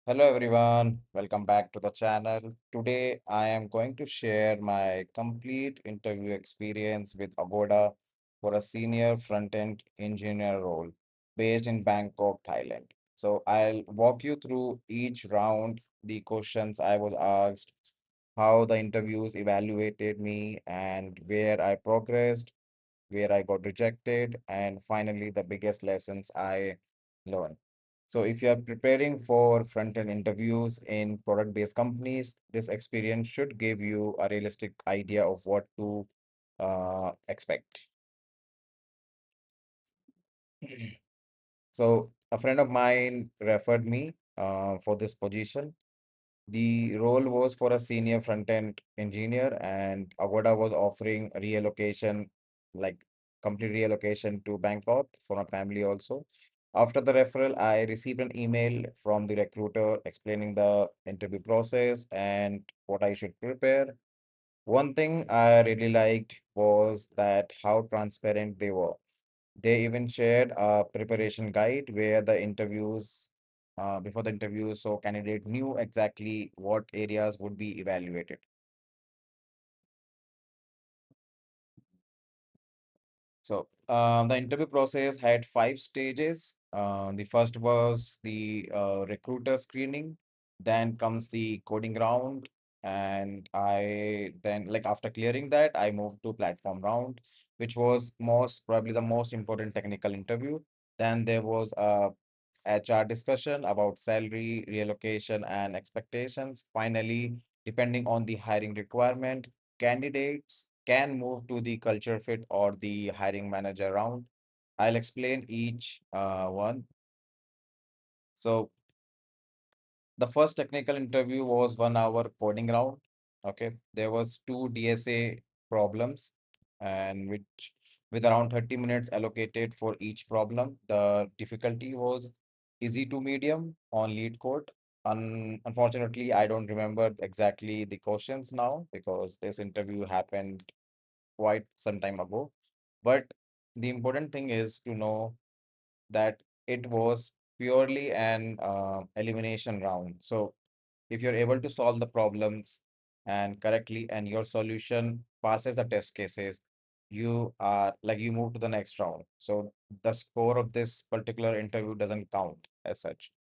Hello everyone, welcome back to the channel. Today I am going to share my complete interview experience with Agoda for a senior front-end engineer role based in Bangkok, Thailand. So I'll walk you through each round, the questions I was asked, how the interviews evaluated me, and where I progressed, where I got rejected, and finally the biggest lessons I learned. So if you are preparing for front-end interviews in product-based companies, this experience should give you a realistic idea of what to expect. So a friend of mine referred me for this position. The role was for a senior front-end engineer, and Agoda was offering reallocation, like complete reallocation to Bangkok for my family also. After the referral, I received an email from the recruiter explaining the interview process and what I should prepare. One thing I really liked was that how transparent they were. They even shared a preparation guide where before the interview, so candidate knew exactly what areas would be evaluated. So the interview process had 5 stages. The first was the recruiter screening, then comes the coding round, and I then like after clearing that, I moved to platform round, which was most probably the most important technical interview. Then there was a HR discussion about salary, relocation, and expectations. Finally, depending on the hiring requirement, candidates can move to the culture fit or the hiring manager round. I'll explain each one. So, the first technical interview was 1 hour coding round. Okay, there was two DSA problems, and which with around 30 minutes allocated for each problem. The difficulty was easy to medium on LeetCode. Unfortunately, I don't remember exactly the questions now because this interview happened quite some time ago. But the important thing is to know that it was purely an elimination round. So if you're able to solve the problems and correctly and your solution passes the test cases, you are like you move to the next round. So the score of this particular interview doesn't count as such.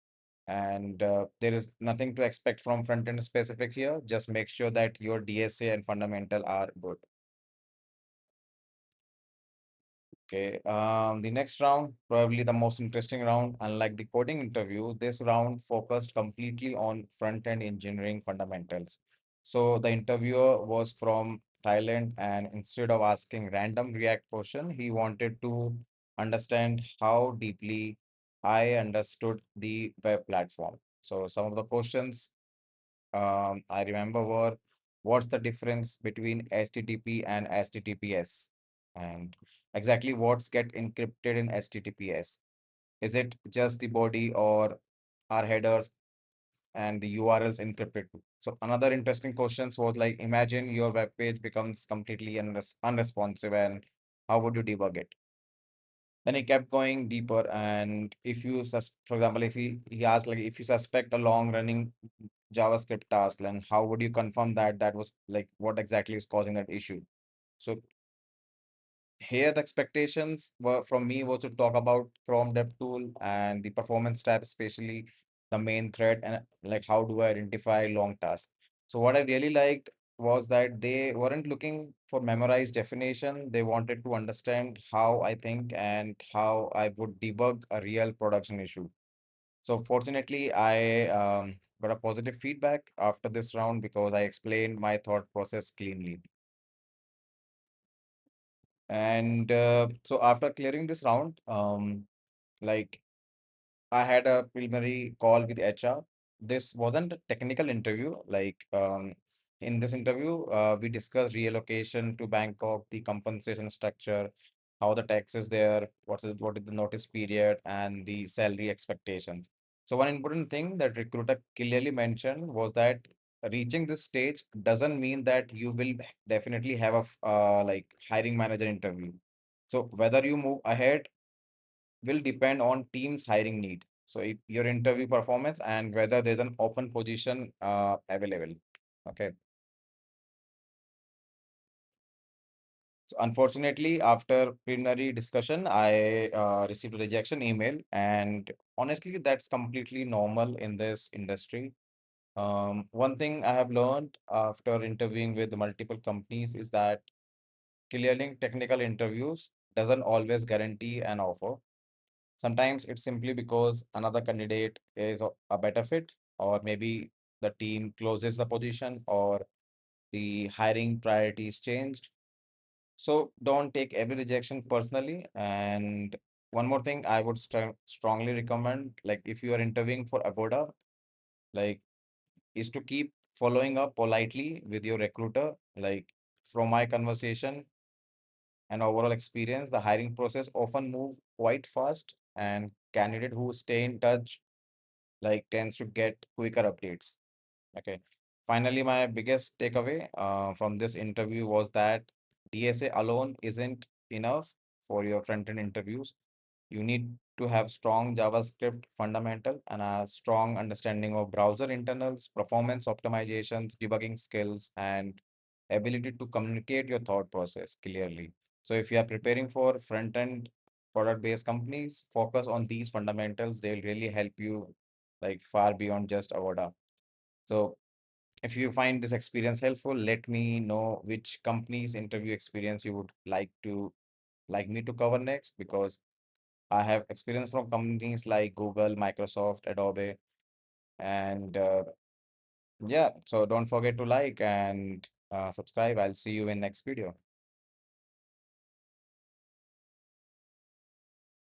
And there is nothing to expect from front end specific here. Just make sure that your DSA and fundamental are good. Okay, the next round, probably the most interesting round, unlike the coding interview, this round focused completely on front-end engineering fundamentals. So the interviewer was from Thailand, and instead of asking random React question, he wanted to understand how deeply I understood the web platform. So some of the questions I remember were what's the difference between HTTP and HTTPS? And exactly what's get encrypted in HTTPS? Is it just the body or are headers and the URLs encrypted too? So another interesting questions was like imagine your web page becomes completely unresponsive and how would you debug it? Then he kept going deeper, and if you for example, if he asked like if you suspect a long running JavaScript task, then how would you confirm that that was like what exactly is causing that issue? So here the expectations were from me was to talk about Chrome Dev tool and the performance tab, especially the main thread, and like how do I identify long tasks. So what I really liked was that they weren't looking for memorized definition. They wanted to understand how I think and how I would debug a real production issue. So fortunately, I got a positive feedback after this round because I explained my thought process cleanly. And so after clearing this round, like I had a preliminary call with HR. This wasn't a technical interview. In this interview, we discussed relocation to Bangkok, the compensation structure, how the tax is there, what is the notice period, and the salary expectations. So one important thing that recruiter clearly mentioned was that reaching this stage doesn't mean that you will definitely have a hiring manager interview. So whether you move ahead will depend on team's hiring need. So your interview performance and whether there's an open position available. Okay. So unfortunately, after preliminary discussion, I received a rejection email, and honestly, that's completely normal in this industry. One thing I have learned after interviewing with multiple companies is that clearing technical interviews doesn't always guarantee an offer. Sometimes it's simply because another candidate is a better fit, or maybe the team closes the position, or the hiring priorities changed. So don't take every rejection personally. And one more thing I would strongly recommend, like if you are interviewing for Agoda, like is to keep following up politely with your recruiter. Like from my conversation and overall experience, the hiring process often move quite fast, and candidate who stay in touch like tends to get quicker updates. Okay. Finally, my biggest takeaway from this interview was that DSA alone isn't enough for your front-end interviews. You need to have strong JavaScript fundamental and a strong understanding of browser internals, performance optimizations, debugging skills, and ability to communicate your thought process clearly. So if you are preparing for front-end product-based companies, focus on these fundamentals. They'll really help you like far beyond just Avoda. So if you find this experience helpful, let me know which company's interview experience you would like me to cover next, because I have experience from companies like Google, Microsoft, Adobe, and yeah. So don't forget to like and subscribe. I'll see you in next video.